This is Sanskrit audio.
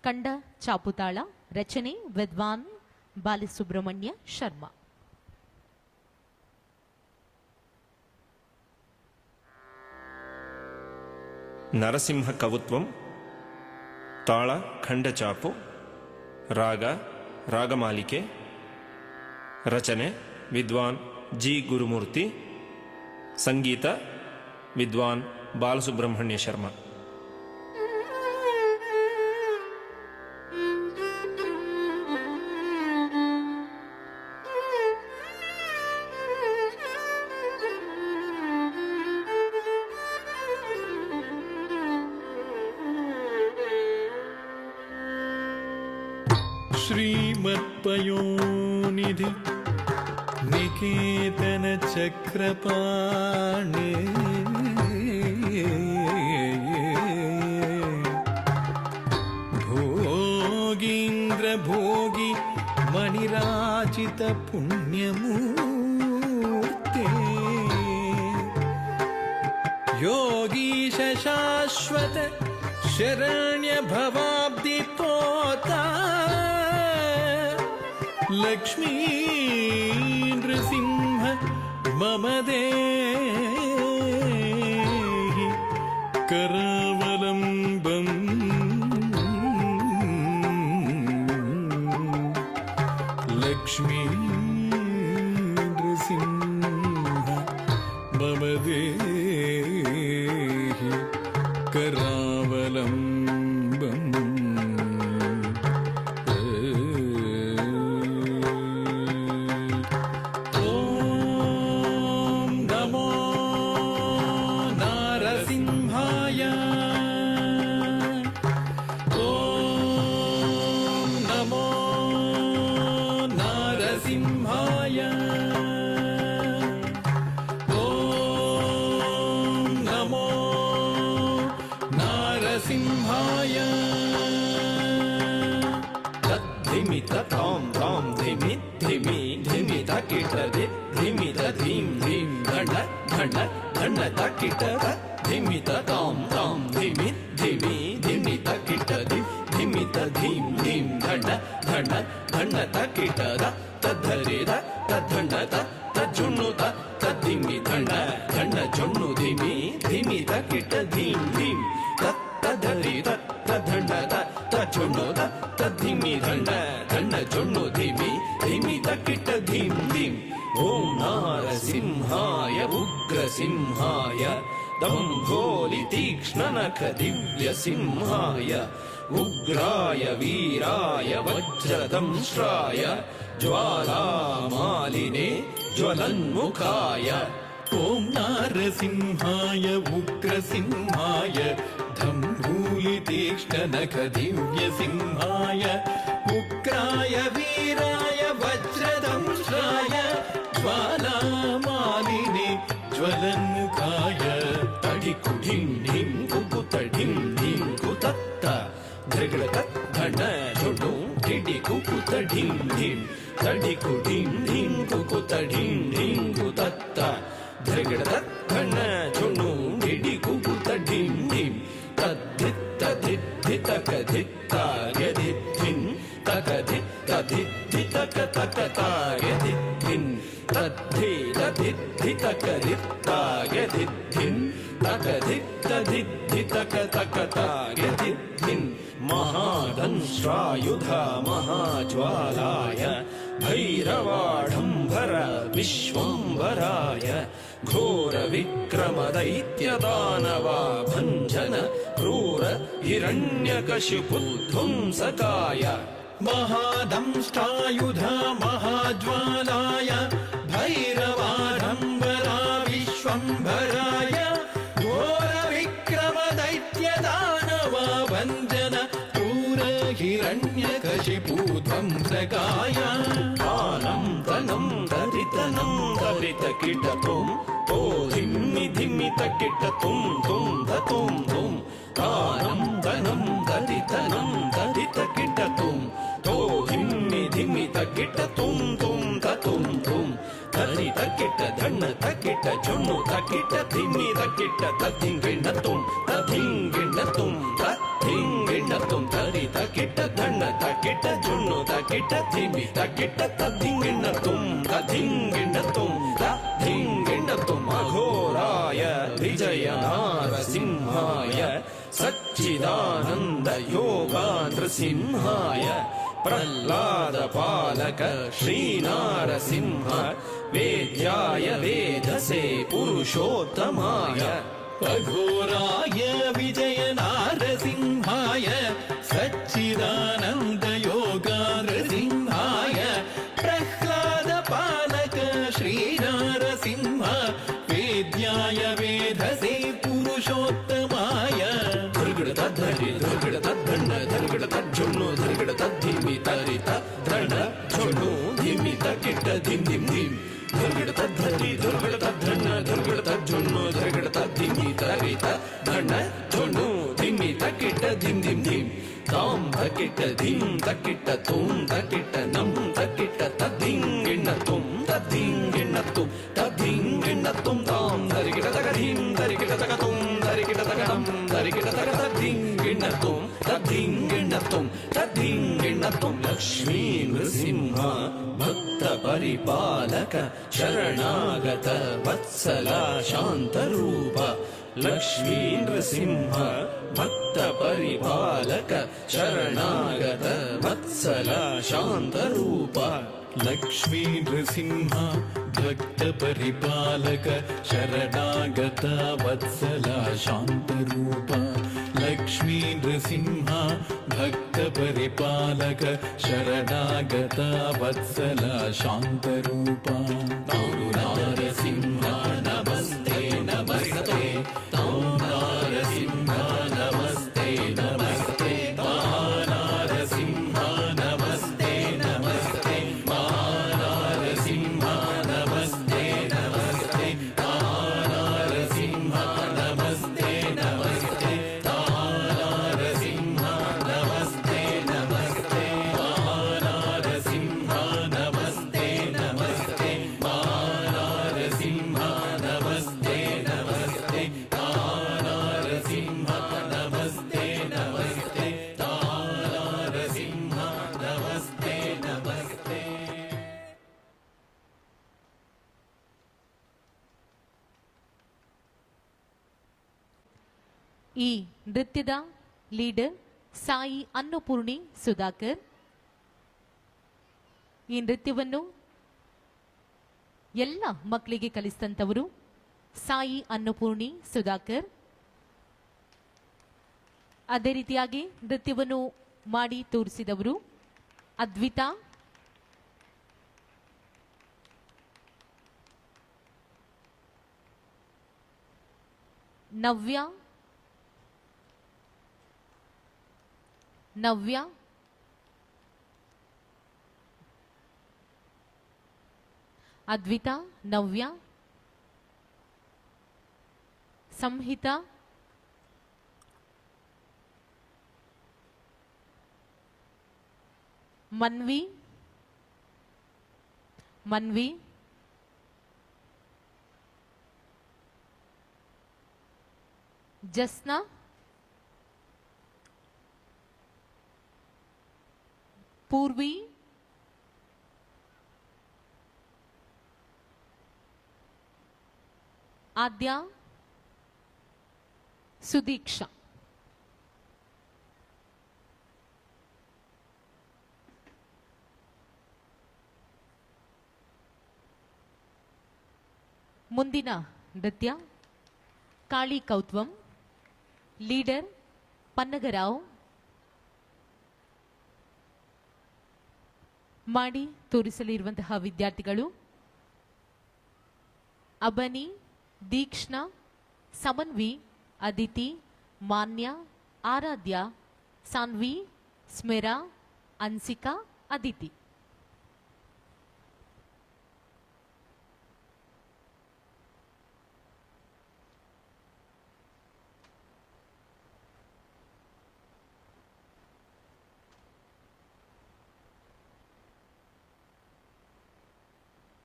ಕಂಡ ಚಾಪುತಾಳ. ರಚನೆ ವಿದ್ವಾನ್ ಬಾಲಸುಬ್ರಹ್ಮಣ್ಯ ಶರ್ಮಾ. ನರಸಿಂಹ ಕವುತ್ವಂ. ತಾಳ ಖಂಡಚಾಪು. ರಾಗ ರಾಗಮಾಲಿಕೆ. ರಚನೆ ವಿದ್ವಾನ್ ಜಿ ಗುರುಮೂರ್ತಿ. ಸಂಗೀತ ವಿದ್ವಾನ್ ಬಾಲಸುಬ್ರಹ್ಮಣ್ಯ ಶರ್ಮಾ. श्रीमत्पयोनिधि निकेतन चक्रपाणे भोगीन्द्र भोगी मणिराजित पुण्यमूर्ते योगीश शाश्वत शरण्य भवाब्दि पोता लक्ष्मी नृसिंह मम देहि करावलम्बम् लक्ष्मी नृसिंह मम देहि करावलम्बम् धिमित ताम ताम धिमि धिमि धिमित किट धिमित धीम धीम घंट घंट घंट किट धिमित ताम ताम धिमि धिमि धिमित किट धिमित धीम धीम घंट घंट घंट किट तद्धरे तद्धंड तज्जुन्नु तद्धिमि घंट घंट जुन्नु धिमि धिमित किट धीम धीम तद्धरे तद्धंड तज्जुन्नु तद्धिमि घंट घंट जुन्नु धिमि धिमि तकिट धीम धीम. ओम नारसिंहाय उग्रसिंहाय दंभोलि तीक्ष्णनख दिव्य सिंहाय उग्राय वीराय वज्रदंष्ट्राय ज्वालामालिने ज्वलन्मुखाय. ओम नारसिंहाय उग्रसिंहाय दंभोलि तीक्ष्णनख दिव्य सिंहाय उग्राय वीराय वज्रदंष्ट्राय ज्वालामालिने ज्वलन्मुखाय. तडिकु ढिं ढिं कुकुत ढिं ढिं कुतत्त धृगड़त घन झुडु ढिडि कुकुत ढिं ढिं तडिकु ढिं ढिं कुकुत ढिं ढिं कुतत्त धृगड़त घन झुडु ढिडि कुकुत ढिं ढिं तद्धित्त धित्त कधित्त यदित्थिन् तकधित्त धित्त तकता यदित्थिन् तद्धि दधित्थि तकधित्त यदित्थिन् तकधित्त तकता यदित्थिन्. महादंष्ट्रायुध महाज्वालाय भैरवाढम्बर विश्वम्भराय घोर विक्रम दैत्य दानवा भञ्जन क्रूर हिरण्यकशिपुध्वंसकाय. महादंष्ट्रायुध महाज्वालाय भैरवाढम्बरा विश्वम्भराय घोर विक्रम दैत्य दानवा भञ्जन क्रूर हिरण्यकशिपुध्वंसकाय. आनं तनं दरितनं दरितकिटतुं तो धिम्मि धिम्मि तकिटतुं तुं धतुं तुं. आनं तनं दरितनं दरितकिटतुं तो धिम्मि धिम्मि तकिटतुं तुं धतुं तुं. तकिट धन्न तकिट जुन्नु तकिट धिम्मि तकिट तद्धिंगिण्णतुं तद्धिंगिण्णतुं तद्धिंगिण्णतुं तरि तकिट ತಕಿಟ ಜುಣ್ಣು ತಕಿಟ ಧಿಮಿ ತಕಿಟ ತದ್ದಿಂಗಿಣ್ಣ ತುಂ ತದ್ದಿಂಗಿಣ್ಣ ತುಂ ತದ್ದಿಂಗಿಣ್ಣ ತುಂ ಅಘೋರಾಯ ವಿಜಯ ನಾರಸಿಂಹಾಯ ಸಚ್ಚಿದಾನಂದ ಯೋಗ ನೃಸಿಂಹಾಯ ಪ್ರಹ್ಲಾದ ಪಾಲಕ ಶ್ರೀನಾರಸಿಂಹ ವೇದ್ಯಾಯ ವೇದಸೆ ಪುರುಷೋತ್ತಮಾಯ अघोराय विजय नारसिंहाय सच्चिदानन्द योगानृसिंहाय प्रह्लाद पालक श्रीनारसिंह वेद्याय वेधसे पुरुषोत्तमाय ಧರ್ಗಡ ತದ್ಧರಿ ಧರ್ಗಡ ತದ್ಧಣ್ಣ ಧರ್ಗಡ ತಜ್ಜುಣ್ಣು ಧರ್ಗಡ ತದ್ಧಿಮಿ ತರಿತ ಧಣ ಜೊಣ್ಣು ಧಿಮಿ ತಕಿಟ್ಟ ಧಿಮ್ ಧಿಮ್ ಧಿಮ್ ಧರ್ಗಡ ತದ್ಧರಿ ಧರ್ಗಡ ತದ್ಧಣ್ಣ ಧರ್ಗಡ ತಜ್ಜುಣ್ಣು ಧರ್ಗಡ ತದ್ಧಿಮಿ ತರಿತ ಧಣ ಜೊಣ್ಣು ಧಿಮಿ ತಕಿಟ್ಟ ಧಿಮ್ ಧಿಮ್ ಧಿಮ್ ತಾಂ ತಕಿಟ್ಟ ಧಿಮ್ ತಕಿಟ್ಟ ತುಂ ತಕಿಟ್ಟ ನಂ ತಕಿಟ್ಟ ತದ್ದಿಂಗಿಣ್ಣ ತುಂ ತದ್ದಿಂಗಿಣ್ಣ ತುಂ ತದ್ದಿಂಗಿಣ್ಣ ತುಂ ತಾಂ ಧರಿಗಿಡ ತಗ ಧಿಮ್ ಧರಿಗಿಡ ತಗ ತುಂ ಧರಿಗಿಡ ತಗ ನಂ ಧರಿಗಿಡ ತಗ ತದ್ದಿಂಗಿಣ್ಣ ತುಂ ತದ್ದಿಂಗಿಣ್ಣ ತುಂ ತದ್ದಿಂಗಿಣ್ಣ ತುಂ ಲಕ್ಷ್ಮೀ ನೃಸಿಂಹ ಭಕ್ತ ಪರಿಪಾಲಕ ಶರಣಾಗತ ವತ್ಸಲ ಶಾಂತರೂಪ ಲಕ್ಷ್ಮೀ ನೃಸಿಂಹ ಭಕ್ತ ಪರಿಪಾಲಕ ಶರಣಾಗತ ವತ್ಸಲ ಶಾಂತರೂಪ लक्ष्मी नृसिंह भक्त परिपालक शरणागत वत्सला शान्तरूप लक्ष्मी नृसिंह भक्त परिपालक शरणागत वत्सला शान्तरूप नारसिंह नमस्ते नमस्ते नारसिंह नमस्ते नमस्ते नारसिंह नमस्ते नमस्ते नारसिंह नमस्ते नमस्ते नारसिंह नमस्ते नमस्ते नारसिंह नमस्ते नमस्ते नारसिंह नमस्ते नमस्ते नारसिंह नमस्ते नमस्ते नारसिंह नमस्ते नमस्ते नारसिंह नमस्ते नमस्ते ಈ ನೃತ್ಯದ ಲೀಡರ್ ಸಾಯಿ ಅನ್ನಪೂರ್ಣಿ ಸುಧಾಕರ್. ಈ ನೃತ್ಯವನ್ನು ಎಲ್ಲ ಮಕ್ಕಳಿಗೆ ಕಲಿಸಿದಂಥವರು ಸಾಯಿ ಅನ್ನಪೂರ್ಣಿ ಸುಧಾಕರ್. ಅದೇ ರೀತಿಯಾಗಿ ನೃತ್ಯವನ್ನು ಮಾಡಿ ತೋರಿಸಿದವರು ಅದ್ವಿತಾ, ನವ್ಯ, ಅದ್ವಿತಾ, ನವ್ಯ, ಸಂಹಿತಾ, ಮನ್ವಿ, ಜಸ್ನಾ, ಪೂರ್ವಿ, ಆದ್ಯ, ಸುದೀಕ್ಷಾ. ಮುಂದಿನ ನೃತ್ಯ ಕಾಳಿ ಕೌತ್ವಂ. ಲೀಡರ್ ಪನ್ನಗರಾವ್. ಮಾಡಿ ತೋರಿಸಲಿರುವಂತಹ ವಿದ್ಯಾರ್ಥಿಗಳು ಅಬನಿ, ದೀಕ್ಷಣಾ, ಸಮನ್ವಿ, ಅದಿತಿ, ಮಾನ್ಯ, ಆರಾಧ್ಯ, ಸಾನ್ವಿ, ಸ್ಮಿರಾ, ಅನ್ಸಿಕಾ, ಅದಿತಿ.